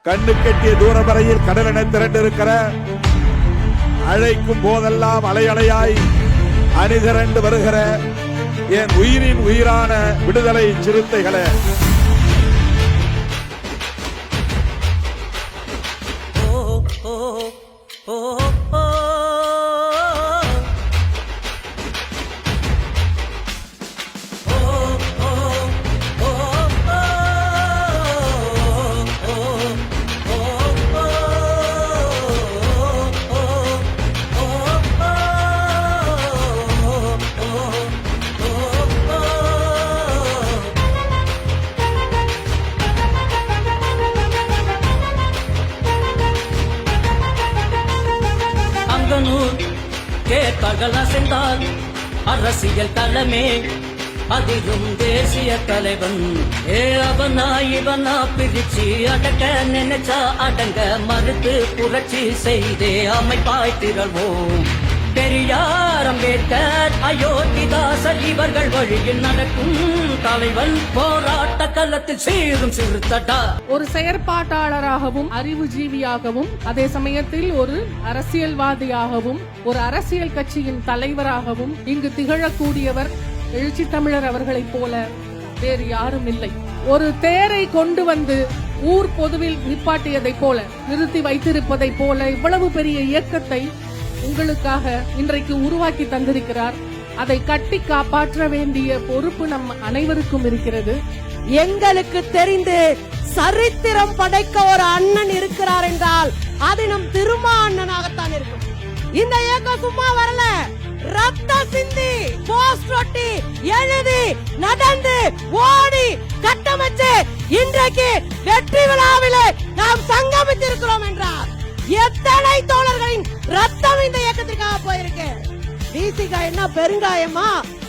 கண்ணு கெட்டிய தூரம் வரையில் கடலென திரண்டிருக்கிற அழைக்கும் போதெல்லாம் அலையலையாய் அணிதிரண்டு வருகிற என் உயிரின் உயிரான விடுதலை சிறுத்தைகளே, தகலசைந்தால் அரசியல் களமே அதிலும் தேசிய தலைவன் அவனா இவனா பிரிச்சு அடக்க நினைச்சா அடங்க மறுத்து புரட்சி செய்தே அமைப்பாய் திரள்வோம். பெரியார், அம்பேத்கர், அயோத்திதாசர் இவர்கள் வழியில் நடக்கும் தலைவன் போராட்ட களத்தில் சீரும் சிறுத்தடா. ஒரு செயற்பாட்டாளராகவும் அறிவுஜீவியாகவும் அதே சமயத்தில் ஒரு அரசியல்வாதியாகவும் ஒரு அரசியல் கட்சியின் தலைவராகவும் இங்கு திகழக்கூடியவர் எழுச்சி தமிழர் அவர்களைப் போல வேறு யாரும் இல்லை. ஒரு தேரை கொண்டு வந்து ஊர் பொதுவில் நிப்பாட்டியதைப் போல நிறுத்தி வைத்திருப்பதைப் போல இவ்வளவு பெரிய இயக்கத்தை உங்களுக்காக இன்றைக்கு உருவாக்கி தந்திருக்கிறார். அதை கட்டி காப்பாற்ற வேண்டிய பொறுப்பு நம் அனைவருக்கும் இருக்கிறது. எங்களுக்கு தெரிந்து சரித்திரம் படைக்க ஒரு அண்ணன் இருக்கிறார் என்றால் அது நம் திருமா அண்ணனாகத்தான் இருக்கும். இந்த இயக்கம் சும்மா வரல, ரத்த சிந்தி போஸ்ட் ஒட்டி எழுதி நடந்து ஓடி கட்டமைச்சு இன்றைக்கு வெற்றி விழாவிலே நாம் சங்கமித்திருக்கிறோம் என்றார். எத்தனை தோழர்களின் ரத்தம் இந்த இயக்கத்திற்காக போயிருக்கு. டிசிகா என்ன பெருங்காயமா?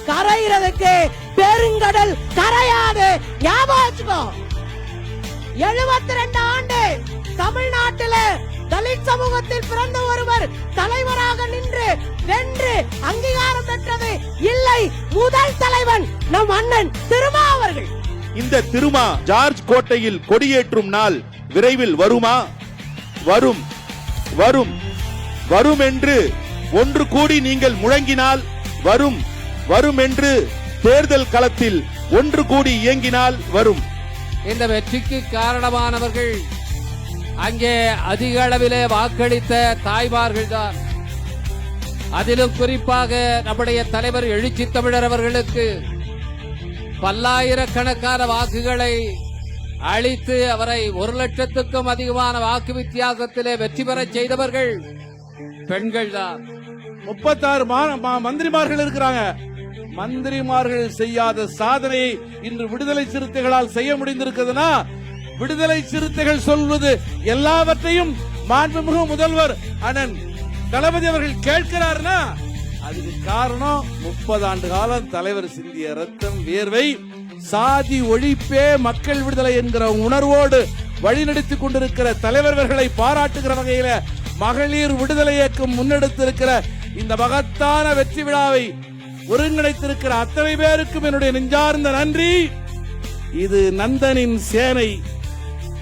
கரையிறதுக்கு பெருங்கடல் கரையாது, ஞாபகம் வச்சுக்கோ. 72 ஆண்டு தமிழ்நாட்டில தலித் சமூகத்தில் பிறந்த ஒருவர் தலைவராக நின்று வென்று அங்கீகாரம் பெற்றது இல்லை. முதல் தலைவன் நம் அண்ணன் திருமா அவர்கள். இந்த திருமா ஜார்ஜ் கோட்டையில் கொடியேற்றும் நாள் விரைவில் வருமா? வரும் வரும் வரும் என்று ஒன்று கூடி நீங்கள் முழங்கினால் வரும். வரும் என்று தேர்தல் களத்தில் ஒன்று கூடி இயங்கினால் வரும். இந்த வெற்றிக்கு காரணமானவர்கள் அங்கே அதிக அளவிலே வாக்களித்த தாய்மார்கள் தான். அதிலும் குறிப்பாக நம்முடைய தலைவர் எழுச்சி தமிழர் அவர்களுக்கு பல்லாயிரக்கணக்கான வாக்குகளை அளித்து அவரை 1,00,000க்கும் அதிகமான வாக்கு வித்தியாசத்திலே வெற்றி பெற செய்தவர்கள் பெண்கள் தான். 36 மந்திரிமார்கள் இருக்கிறாங்க. மந்திரிமார்கள் செய்யாத சாதனையை இன்று விடுதலை சிறுத்தைகளால் செய்ய முடிந்திருக்குதுன்னா, விடுதலை சிறுத்தைகள் சொல்வது எல்லாவற்றையும் மாண்புமிகு முதல்வர் அண்ணன் தளபதி அவர்கள் கேட்கிறார்னா அதுக்கு காரணம் 30 ஆண்டு காலம் தலைவர் சிந்திய ரத்தம், வேர்வை, சாதி ஒழிப்பே மக்கள் விடுதலை என்கிற உணர்வோடு வழிநடத்திக் கொண்டிருக்கிற தலைவர்களை பாராட்டுகிற வகையில மகளிர் விடுதலை இயக்கம் முன்னெடுத்திருக்கிற இந்த மகத்தான வெற்றி விழாவை ஒருங்கிணைத்திருக்கிற அத்தனை பேருக்கும் என்னுடைய நெஞ்சார்ந்த நன்றி. இது நந்தனின் சேனை,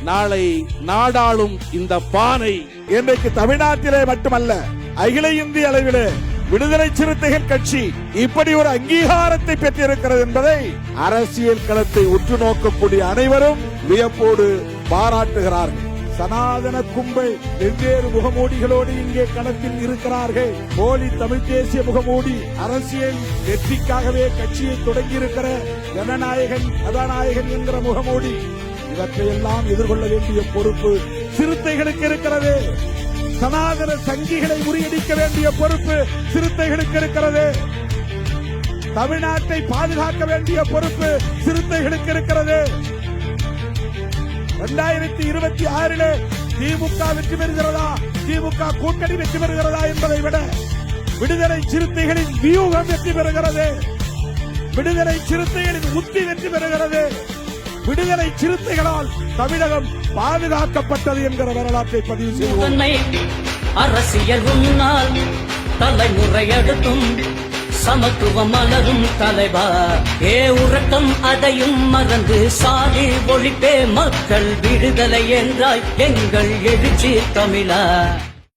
நாளை நாடாளும் இந்த பானை. இன்றைக்கு தமிழ்நாட்டிலே மட்டுமல்ல, அகில இந்திய அளவிலே விடுதலை சிறுத்தைகள் கட்சி இப்படி ஒரு அங்கீகாரத்தை பெற்றிருக்கிறது என்பதை அரசியல் களத்தை உற்று நோக்கக்கூடிய அனைவரும் வியப்போடு பாராட்டுகிறார்கள். சனாதன கும்பல் வெவ்வேறு முகமூடிகளோடு இங்கே களத்தில் இருக்கிறார்கள். போலி தமிழ் தேசிய முகமூடி அரசியல் வெற்றிக்காகவே கட்சியை தொடங்கியிருக்கிற ஜனநாயகன் கதாநாயகன் என்கிற முகமூடி, இவற்றையெல்லாம் எதிர்கொள்ள வேண்டிய பொறுப்பு சிறுத்தைகளுக்கு இருக்கிறது. சனாதன சங்கிகளை முறியடிக்க வேண்டிய பொறுப்பு சிறுத்தைகளுக்கு இருக்கிறது. தமிழ்நாட்டை பாதுகாக்க வேண்டிய பொறுப்பு சிறுத்தைகளுக்கு இருக்கிறது. 2026 திமுக வெற்றி பெறுகிறதா, திமுக கூட்டணி வெற்றி பெறுகிறதா என்பதை விட விடுதலை சிறுத்தைகளின் வியூகம் வெற்றி பெறுகிறது. விடுதலை சிறுத்தைகளின் உத்தி வெற்றி பெறுகிறது. விடுதலை சிறுத்தைகளால் தமிழகம் பாதுகாக்கப்பட்டது என்கிற வரலாற்றை பதிவு செய்வோம். அரசியல் முன்னால் தலைமுறை எடுத்தும் சமத்துவம் மலரும் தலைவா. உறக்கம் அதையும் மறந்து சாதி ஒழிப்பே மக்கள் விடுதலை என்றாய் எங்கள் எழுச்சி தமிழா.